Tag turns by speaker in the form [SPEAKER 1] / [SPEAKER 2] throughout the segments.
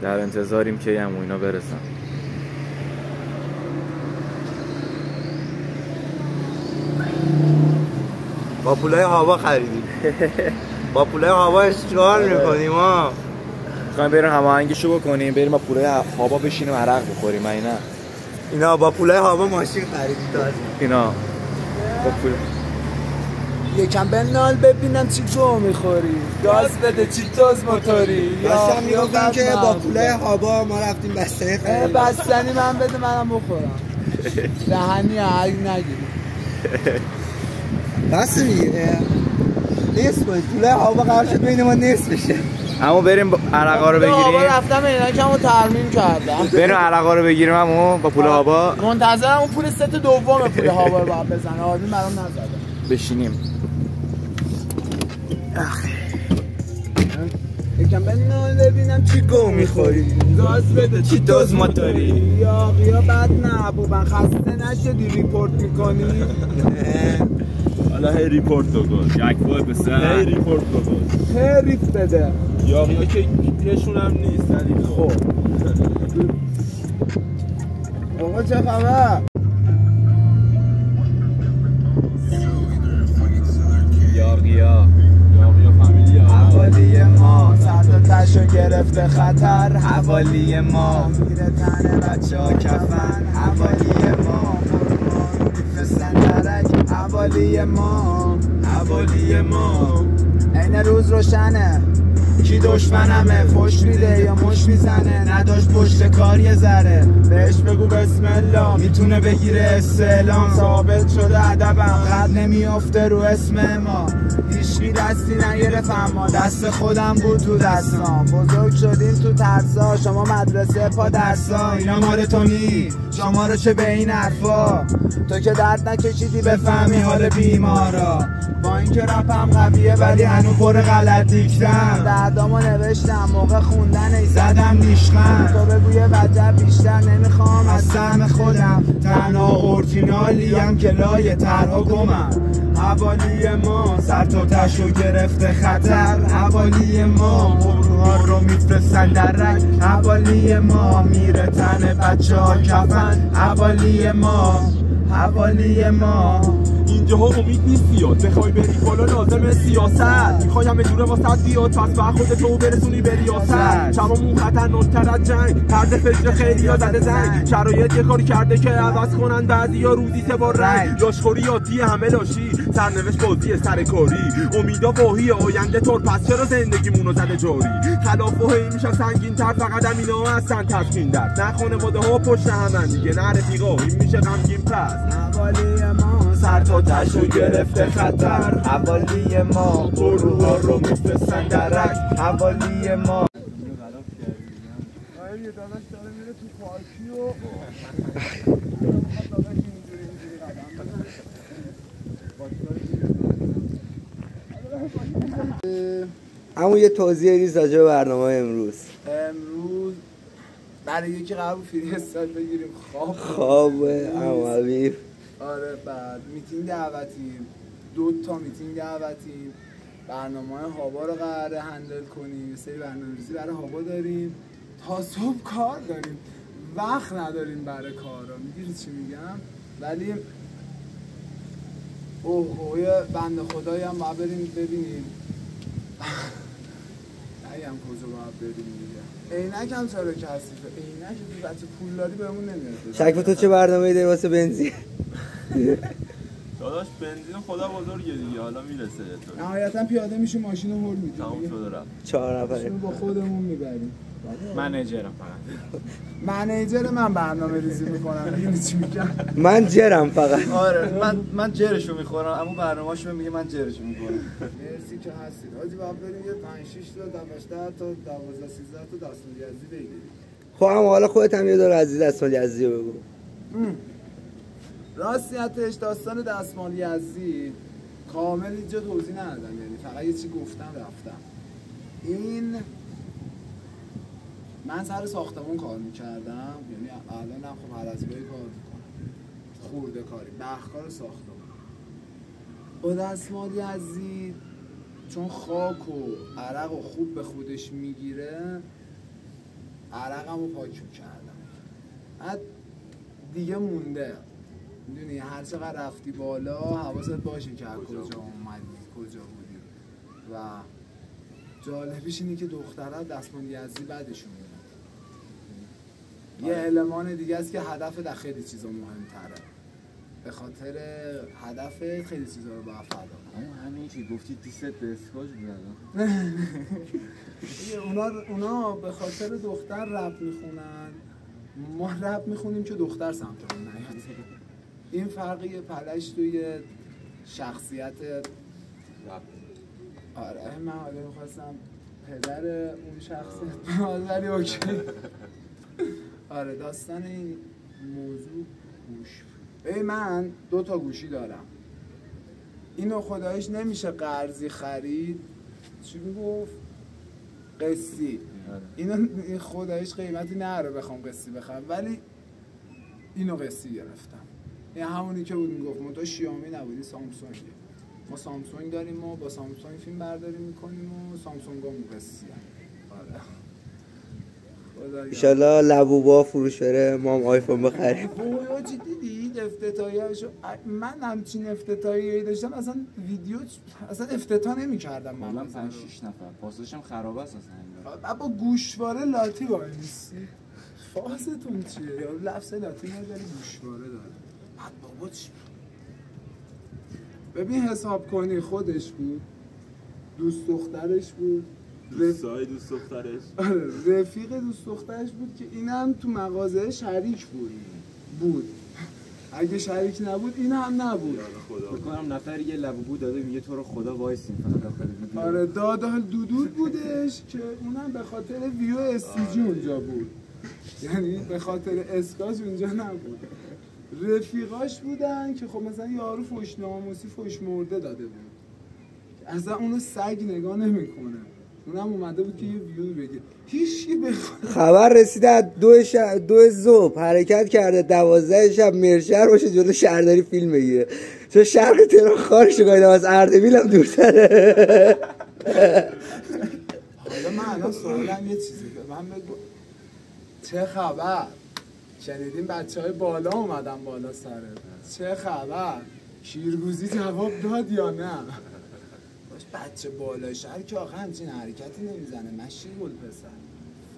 [SPEAKER 1] در انتظاریم که هم اینا برسن.
[SPEAKER 2] با پولای هوا خریدیم. با پولای هوا چیکار میکنیم ها؟
[SPEAKER 1] میخوایم بریم هماهنگیشو بکنیم، بریم با پولای هوا بشینیم عرق بخوریم.
[SPEAKER 2] اینا با پولای هوا ماشین خریدیم تازه.
[SPEAKER 1] اینا با پول
[SPEAKER 3] یکم بنال ببینم چی جو میخوری، گاز بده چی توز موتوری.
[SPEAKER 2] داشتم میگفتم که با پولای هوا ما رفتیم بستنی خریدیم.
[SPEAKER 3] بستنی من بده منم بخورم. دهنی علی نگیری.
[SPEAKER 2] بس دیگه نصف کنید، پولای هوا قرار شد بین ما نصف بشه.
[SPEAKER 1] اما بریم عرقا رو بگیریم.
[SPEAKER 3] هوا رفتم عینکمو ترمیم کردم.
[SPEAKER 1] بریم عرقا رو بگیریم همون با پول هوا.
[SPEAKER 3] منتظرم اون پول ست دوم پول هوا رو باید بزنه. آدمی برام نزده.
[SPEAKER 1] بشینیم.
[SPEAKER 3] یکم بنال ببینم چی گو میخوری، گاز بده چی توز موتوری. یا بد نه بوبن خسته نشدی ریپورت میکنی.
[SPEAKER 4] حالا هی ریپورت بکن. یک بار بسن هی ریپورت بکن.
[SPEAKER 3] هی ریپ بده.
[SPEAKER 4] یا که یهشون هم نیست.
[SPEAKER 3] خب آقا چه خبر؟
[SPEAKER 1] یاقیا
[SPEAKER 4] فامیلیا
[SPEAKER 3] حوالی ما سر تشو گرفته خطر. حوالی ما میره تن بچه ها کفن. حوالی ما میفرستن درک. حوالی ما این روز روشنه کی دشمنمه، فش میده یا مش میزنه. نداشت پشت کار یه ذره، بهش بگو بسم الله میتونه بگیره استعلام. ثابت شده ادبم خط نمیافته رو اسم ما. هیچکی دستی نگرفت اما دست خودم بود تو دستام. بزرگ شدیم تو ترسا، شما مدرسه پا درسا. اینا مال تو نی، شما رو چه به این حرفا. تو که درد نکشیدی بفهمی حال بیمارا. با اینکه رپم قویه ولی هنو پر غلط دیکتم. دردامو نوشتم موقع خوندن ای زدم نیشخم. تو بگوی وجب بیشتر نمیخوام از سهم خودم. تنها اورجینالیم که لای ترها گمم. حوالی ما سر تا تشو گرفته خطر. حوالی ما پروها رو میفرستن درک. حوالی ما میره تن بچه ها کفن. حوالی ما
[SPEAKER 4] اینجاها امید نیست زیاد. بخوای بری بالا لازمه سیاست. میخوای همه جوره واسط بیاد، پس با خودتو برسونی به ریاست. شبامون خطرناک‌تر از جنگ، طرز فکر خیلیا زده زنگ. شرایط یه کاری کرده که عوض کنن بعضیا روزی 3 بار رنگ. لاشخوری عادی همه لاشی، سرنوشت بازی سرکاری. امیدا واهی آینده طور، پس چرا زندگیمونو زده جاری. خلاف و هی میشن سنگین تر، فقط همینا هستن تسکین در. نه خانواده ها پشت همن دیگه، نه رفیقا این میشه غمگین پس.
[SPEAKER 3] حوالی ما سر تا تشو گرفته خطر. حوالی ما پروها رو میفرستن درک. حوالی ما یه داداش داره میره تو پارکی و
[SPEAKER 2] همون یه توضیح ریز راجع به برنامه امروز
[SPEAKER 3] برای یکی قرار فری استایل بگیریم.
[SPEAKER 2] خوابه اما حبیب.
[SPEAKER 3] آره بعد میتینگ دعوتیم، 2 تا میتینگ دعوتیم. برنامه هوا رو قراره هندل کنیم. یه سری برنامه‌ریزی برای هوا داریم. تا صبح کار داریم، وقت نداریم برای کارا. میگیری چی میگم؟ ولی یه بنده خدایی هم باید بریم ببینیم. نگم کجا باید بریم دیگه. عینک هم چرا کثیفه؟ عینک تو بچه پولداری بهمون نمیاد.
[SPEAKER 2] شک تو چه برنامه‌ای داری واسه بنزین؟
[SPEAKER 4] داداش بنزین خدا بزرگه دیگه، حالا میرسه تو.
[SPEAKER 3] نهایتا پیاده میشیم ماشین رو هول میدیم.
[SPEAKER 4] تموم شده رفت.
[SPEAKER 2] 4 نفره
[SPEAKER 3] با خودمون میبریم.
[SPEAKER 1] منیجرم فقط.
[SPEAKER 3] منیجر من برنامه ریزی میکنم. میدونی چی میگم؟
[SPEAKER 2] من جرم فقط.
[SPEAKER 1] آره من جرشو میخورم، اما برنامه‌شو میگه من جرشو میخورم.
[SPEAKER 3] مرسی که هستید. حاجی باید بریم یه 5-6 تا 12 تا 12-13 تا دستمال یزدی بگیریم.
[SPEAKER 2] خب هم حالا خودت هم یه دور از دستمال یزدی بگو.
[SPEAKER 3] راستیتش داستان دستمال یزدی کامل اینجا توضیح ندادم، یعنی فقط یه چی گفتم رفتم. این من سر ساختمون کار میکردم، یعنی الانم خب هر از گاهی کار میکنم، خورده کاری، بخکار ساختمون. با دستمال یزدی چون خاک و عرق و خوب به خودش میگیره، عرقمو پاک میکردم. بعد دیگه مونده، میدونی هر چقدر رفتی بالا حواست باشه که از کجا اومدی کجا بودی. و جالبیش اینه که دخترها دستمال یزدی بعدشون میاد. یه المان دیگه است که هدف در خیلی چیزا مهمتره، به خاطر هدف خیلی چیزا رو باید فدا کنی.
[SPEAKER 1] همین چی گفتی دیست به اسکاج بود.
[SPEAKER 3] اونا به خاطر دختر رپ میخونن، ما رپ میخونیم که دختر سمتمون نیاد. این فرق یه پلش توی شخصیت رپ. آره من حالا میخواستم پدر اون شخصیت ولی اوکی. آره داستان این موضوع گوش. من 2 تا گوشی دارم، اینو خدایش نمیشه قرضی خرید، چی میگفت؟ قسطی. اینو خدایش قیمتی نره بخوام قسطی بخرم، ولی اینو قسطی گرفتم. این همونی که بود میگفت منتها شیائومی نبودی، سامسونگه. ما سامسونگ داریم و با سامسونگ فیلم برداری میکنیم و سامسونگ هم قسطی هم. آره
[SPEAKER 2] ایشالله لبوبا فروش بره ما هم آیفون بخریم.
[SPEAKER 3] بویا چی دیدید افتتاحیه‌شو؟ من همچین افتتاحیه‌ای داشتم اصلا ویدیو اصلا افتتاح نمی‌کردم. من
[SPEAKER 1] 5-6 نفر پاسش هم خراب است اصلا.
[SPEAKER 3] با گوشواره لاتی وای نیستی. فازتون چیه؟ یا لفظ لاتی نداری گوشواره داره. بعد بابا چی؟ ببین حساب کنی خودش بود، دوست دخترش بود،
[SPEAKER 4] دوست دخترش،
[SPEAKER 3] رفیق دوست دخترش بود که اینم تو مغازه شریک بود. اگه شریک نبود این هم نبود.
[SPEAKER 1] فکر کنم نفر یه لبوبو داده میگه تو رو خدا وایسین فقط داخل ویدیو.
[SPEAKER 3] آره دادال دودود بودش که اونم به خاطر ویو استیجی اونجا بود، یعنی به خاطر اسکاج اونجا نبود. رفیقاش بودن که خب مثلا یارو فوش ناموسی فوش مرده داده بود، اصلا اونو سگ نگاه نمیکنه. اونم اومده بود که یه ویو بگه، هیچکی
[SPEAKER 2] خبر رسیده از 2 صبح حرکت کرده 12 شب مرشهر باشه جلو شهرداری فیلم بگیره، چون شرق تهران خارشو گایدم از اردبیل هم دورتره.
[SPEAKER 3] حالا من الان سوالم یه چیزی به من بگو، چه خبر؟ شنیدیم بچهای بالا اومدن بالا سره، چه خبر؟ شیرگوزی جواب داد یا نه؟ بچه بالای شهر که آخه همچین حرکتی نمیزنه. مشی گل پسر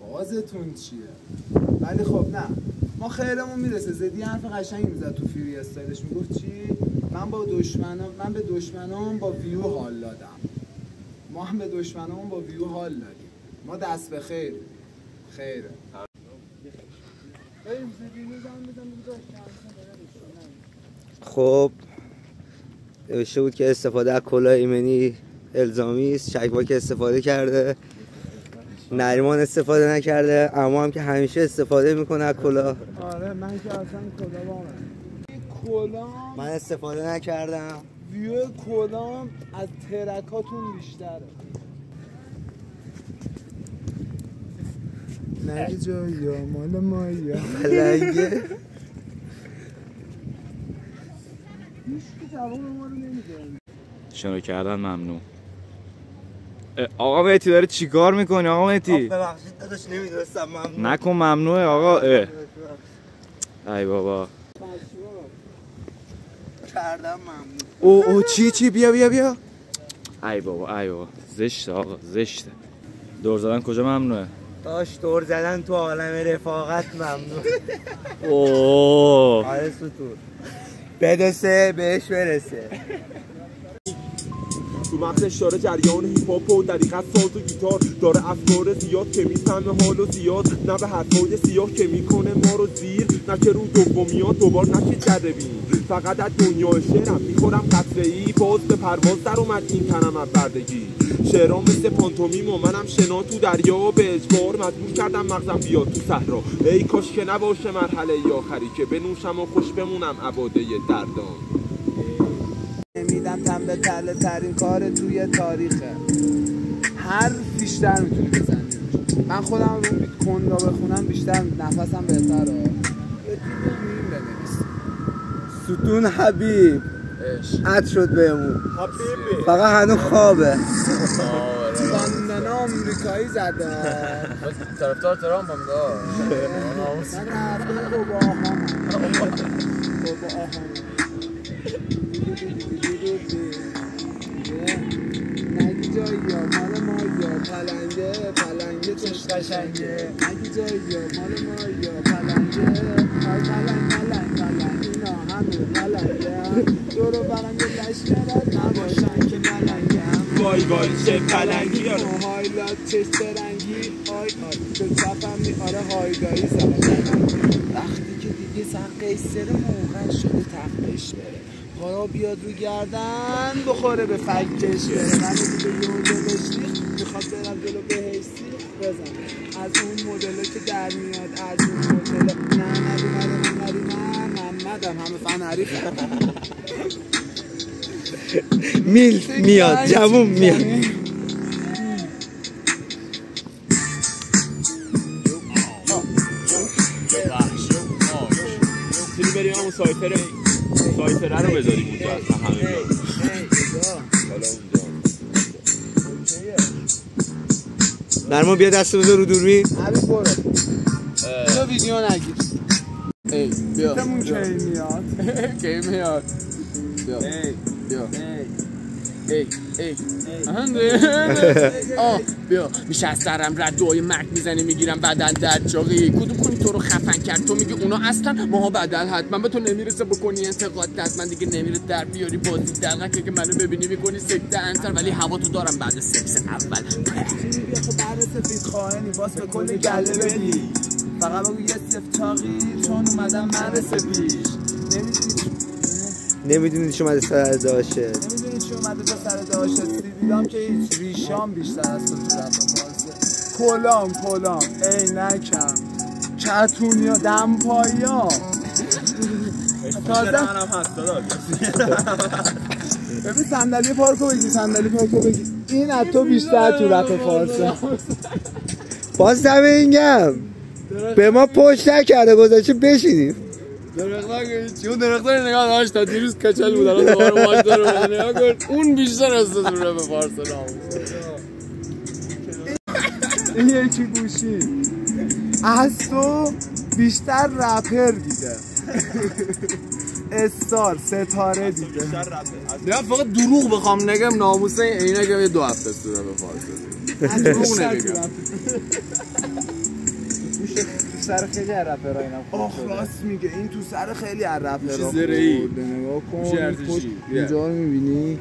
[SPEAKER 3] فازتون چیه؟ ولی خب نه ما خیرمون میرسه. زدی حرف قشنگی میزد تو فری استایلش، میگفت چی؟ من به دشمنام با ویو حال دادم. ما هم به دشمنام با ویو حال دادیم. ما دست به خیر. خیره.
[SPEAKER 2] خب نوشته بود که استفاده از کلاه ایمنی الزامی است. شکبا که استفاده کرده، نریمان استفاده نکرده، اما هم که همیشه استفاده میکنه از کلاه.
[SPEAKER 3] آره من که اصلا کلاه
[SPEAKER 2] من استفاده نکردم.
[SPEAKER 3] ویو کلاه از ترکاتون بیشتره. نه جایا مال مایا
[SPEAKER 2] لنگه
[SPEAKER 1] شروع کردن ممنوع. آقا مهدی داره چیکار میکنی آقا مهدی؟
[SPEAKER 2] ببخشید داداش نمیدونستم ممنوع.
[SPEAKER 1] نکن ممنوعه آقا. ای بابا
[SPEAKER 2] کردم ممنوع.
[SPEAKER 1] او چی بیا ای بابا زشته آقا زشته. دور زدن کجا ممنوعه؟
[SPEAKER 2] داشت دور زدن تو عالم رفاقت ممنوع.
[SPEAKER 1] اوه
[SPEAKER 2] آره سطور بدسه بهش برسه.
[SPEAKER 4] تو مغزش داره جریان هیپ هاپ و دقیقاً ساز و گیتار داره افکار زیاد که میفهمه حال و زیاد، نه به حرفای سیاه که میکنه ما رو زیر، نه که رو دومیات دوبار نشه جره بین. فقط از دنیای شعرم میخورم قطره‌ای، باز به پرواز در اومد این تنم از بردگی. شعرام مثل پانتومیم و منم شنا تو دریا، به اجبار مجبور کردم مغزم بیاد تو صحرا. ای کاش که نباشه مرحله آخری که بنوشم و خوش بمونم عباده دردان.
[SPEAKER 3] میدم تن به تله ترین کار توی تاریخه. هر بیشتر میتونی بزنی. من خودم رو بیت کن را بخونم بیشتر نفسم بهتره. یه تیم بنویس.
[SPEAKER 2] ستون حبیب عد شد بهمون فقط هنوز خوابه.
[SPEAKER 3] باندن آمریکایی زده
[SPEAKER 1] طرفدار ترامپ هم دار
[SPEAKER 3] من رفتار بابا آهام نگی جایی یا مال ما یا پلنگه توش قشنگه نگی جایی یا مال ما یا پلنگه های پلنگ اینا همه پلنگه دورو برنگ لشکرت نباشن که ملنگم
[SPEAKER 4] وای چه پلنگی
[SPEAKER 3] هایلات چشت رنگی آی تو چپم میاره هایدایی زمن وقتی که دیگه سن قیصر موقع شده تختش بره پارا بیاد رو گردن بخوره به فکش بره من دیگه یه دلش ریخ میخواد برم جلو بهش سیخ بزن از اون مدله که در میاد از اون مدله نه محمدم همه فنری
[SPEAKER 2] میلف میاد جوون میاد.
[SPEAKER 4] تیری بریم همون سایفره رو بذاریم اونجا اصلا همه بیارم
[SPEAKER 2] نرما بیا دست بذار رو دوربین.
[SPEAKER 3] حبیب برو اینو ویدیو نگیر. ای بیا تمون کی میاد بیا بیا میشه از سرم ردوهای مرگ میزنی میگیرم بدن در چاقی کدوم کنی تو رو خفن کرد تو میگی اونا اصلا ماها بدل حتما به تو نمیرسه بکنی انتقاد دست من دیگه نمیره در بیاری بازی دلقه که منو ببینی میکنی سکته انتر ولی هوا تو دارم بعد سکس اول بیا خب بعد سفید خواهنی باز به کل گله بدی فقط بگو یه سفتاقی چون اومدم مدرسه پیش
[SPEAKER 2] نمیدونی چی اومده سر داشه
[SPEAKER 3] چی اومده تا سر داشت دیدم که هیچ ریشام بیشتر از تو رفت کلام عینکم کتونیا دمپایا تازه
[SPEAKER 4] منم هست داداش
[SPEAKER 3] ببین صندلی پارکو بگی این از تو بیشتر تو رفت فارسه
[SPEAKER 2] باز دمه اینگم به ما پشت نکرده گذاشته بشینیم
[SPEAKER 3] اون درختان نگاه داشت تا دیروز کچل بود الان دوباره ماش داره نگاه کن اون بیشتر از تو رو به فارس ناموسه این یکی گوشی از تو بیشتر رپر دیده استار ستاره دیده نه فقط دروغ بخوام نگم ناموسه اینه که یه 2 هفته سوره به فارس دروغ نمیگم سر خیلی از رپرها اینم خورده راست میگه این تو سر خیلی از رپرها خورده نگاه کن اینجا رو میبینی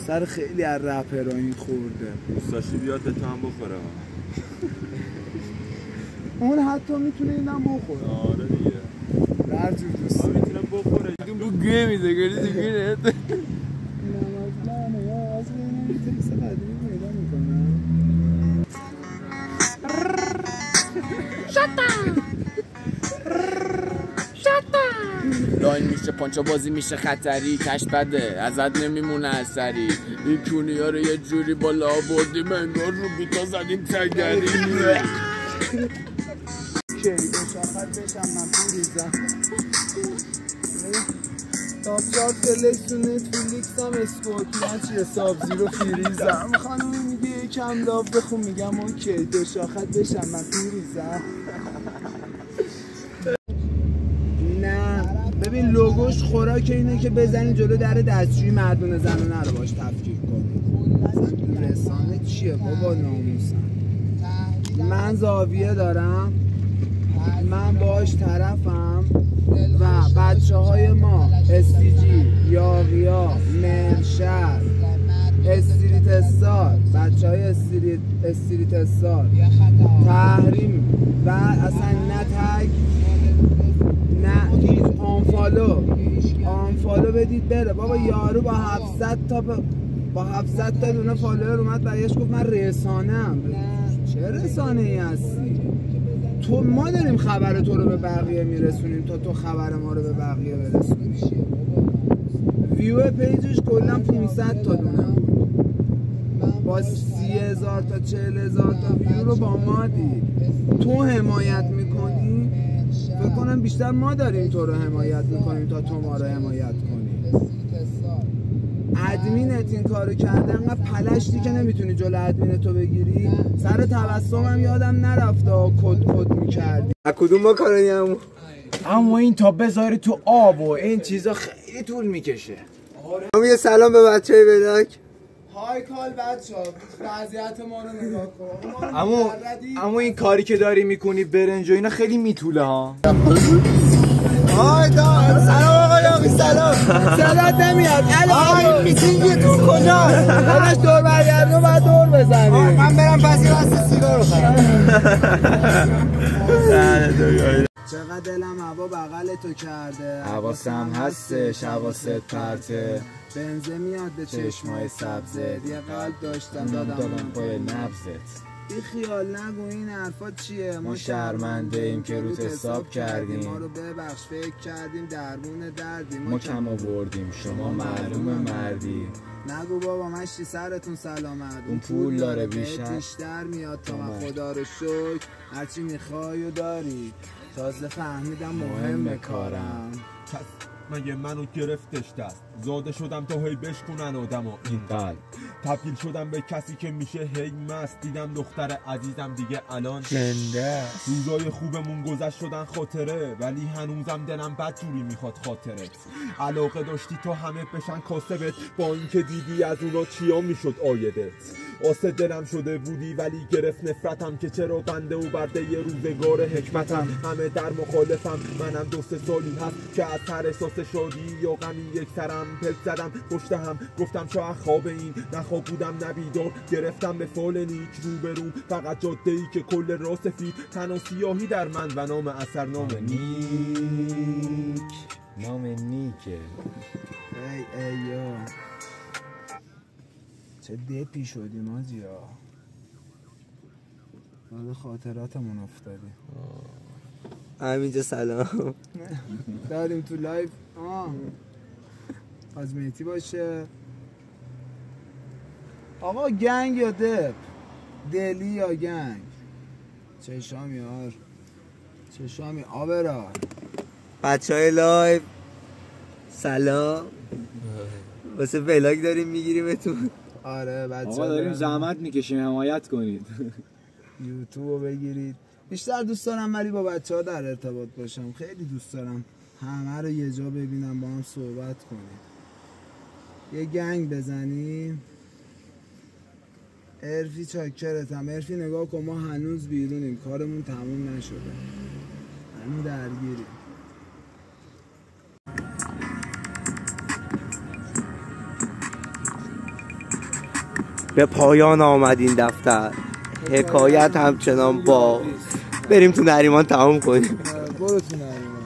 [SPEAKER 3] سر خیلی از رپرها این خورده
[SPEAKER 4] دوستاشی بیاد به تو هم بخوره
[SPEAKER 3] اون حتی میتونه اینم بخوره
[SPEAKER 4] آره دیگه
[SPEAKER 3] در جور دوست
[SPEAKER 4] میتونه بخوره
[SPEAKER 3] رو گه میده گردی دیگه نهت نمازلانه یا از این تریس قدیمی پیدا میکنم لاین میشه پانچا بازی میشه خطری کش بده ازت نمیمونه اثری این کونی ها رو یه جوری بالا آوردیم انگار رو بیتا زدیم تگری کی بشاخت بشم من پوریزم تاپ چارت فلکس و نتفلیکس هم اسکوکیان چیه ساب زیرو فریزم خانومی میگه یکم لاف بخون میگم اوکی دو شاخت بشم من پوریزم نه ببین لوگوش خوراک اینه که بزنی جلو در دستشویی مردونه زنونه رو باش تفکیک کنی رسانه چیه بابا ناموسم من زاویه دارم من باش طرفم و بچه های ما استیجی یاغیا مرشد استریت استار بچه های استریت استار تحریم و اصلا نه تگ نه هیچ آنفالو بدید بره بابا یارو با 700 تا دونه فالوور اومد برایش گفت من رسانه‌ام چه رسانه ای هستی تو ما داریم خبر تو رو به بقیه میرسونیم تا تو خبر ما رو به بقیه برسونی ویو پیجش کلا 500 تا دونه بود با 30,000 تا 40,000 تا ویو رو با ما دید تو حمایت میکنی فکر کنم بیشتر ما داریم تو رو حمایت میکنیم تا تو ما رو حمایت کنی ادمینت این کارو کرده، انقدر پلشتی که نمیتونی جلو ادمین تو بگیری. سر تبسمم یادم نرفته کد میکردی.
[SPEAKER 2] از کدوم ما کارانی همون؟
[SPEAKER 3] اما این تا بذاری تو آب و این چیزا خیلی طول میکشه.
[SPEAKER 2] همون یه سلام به بچه های بلاک.
[SPEAKER 3] های کال بچه ها، وضعیت ما رو نگاه کن. اما این کاری که داری میکنی برنج و اینا خیلی میطوله ها.
[SPEAKER 2] آی داد سلام آقا یاقی سلام.
[SPEAKER 3] صدات نمیاد.
[SPEAKER 2] آی میتینگی تو کجاست؟
[SPEAKER 3] همش دور برگردون و دور بزنی.
[SPEAKER 2] من برم پس یه بسته سیگار بخورم.
[SPEAKER 3] چقدر دلم هوا بغل تو کرده،
[SPEAKER 1] حواسم هستش حواست پرته،
[SPEAKER 3] بنزه میاد به چشمای سبزه، یه قلب داشتم دادم
[SPEAKER 1] پای نبزت.
[SPEAKER 3] بی خیال نگو این حرفا چیه،
[SPEAKER 1] ما شرمنده ایم که روت حساب کردیم،
[SPEAKER 3] ما رو ببخش فکر کردیم درمون دردیم،
[SPEAKER 1] ما کم آوردیم شما معلوم مردی.
[SPEAKER 3] نگو بابا مشتی سرتون سلامت،
[SPEAKER 1] اون پول داره
[SPEAKER 3] بیشتر میاد تا من خدا رو شکر هرچی میخوای و داری، تازه فهمیدم مهمه کارم.
[SPEAKER 4] مگه منو گرفتش دست، زاده شدم تا هی بشکنن آدم و این قلب، تبدیل شدم به کسی که میشه هی مست، دیدم دختر عزیزم دیگه الان
[SPEAKER 2] زنده.
[SPEAKER 4] روزای خوبمون گذشت شدن خاطره، ولی هنوزم دلم بد جوری میخواد خاطرت. علاقه داشتی تو همه بشن کاسبت، با اینکه دیدی از اونا چیا میشد آیدت. آسه دلم شده بودی ولی گرفت نفرتم، که چرا بنده و برده یه روزگار حکمتم. همه در مخالفم، منم 2-3 سالی هست که از هر احساس شادی یا غمی یک سرم پلک زدم پشت هم، گفتم شاید خواب این نخواب بودم نبیدار، گرفتم به فال نیک روبروم فقط جاده ای که کل راه سفید، تنها سیاهی در من و نام اثر نام نیک.
[SPEAKER 1] نام نیکه.
[SPEAKER 3] ای یا چه دپی شدیم آجیا، یاد خاطراتمون افتادیم.
[SPEAKER 2] همینجا سلام
[SPEAKER 3] داریم تو لایف آزمیتی باشه. آقا گنگ یا دپ؟ دلی یا گنگ؟ چشام یار چشامی آبرا.
[SPEAKER 2] بچه های لایف سلام، واسه ولاگ داریم میگیریمتون.
[SPEAKER 3] آره بچه
[SPEAKER 1] آقا داریم زحمت میکشیم حمایت کنید.
[SPEAKER 3] یوتیوب رو بگیرید. بیشتر دوست دارم ولی با بچه ها در ارتباط باشم، خیلی دوست دارم همه رو یه جا ببینم با هم صحبت کنیم، یه گنگ بزنیم. عرفی چاکرتم. عرفی نگاه کن ما هنوز بیرونیم، کارمون تموم نشده، هنوز درگیریم.
[SPEAKER 2] به پایان آمد این دفتر، حکایت همچنان با بریم تو نریمان تمام کنیم.
[SPEAKER 3] برو تو نریمان.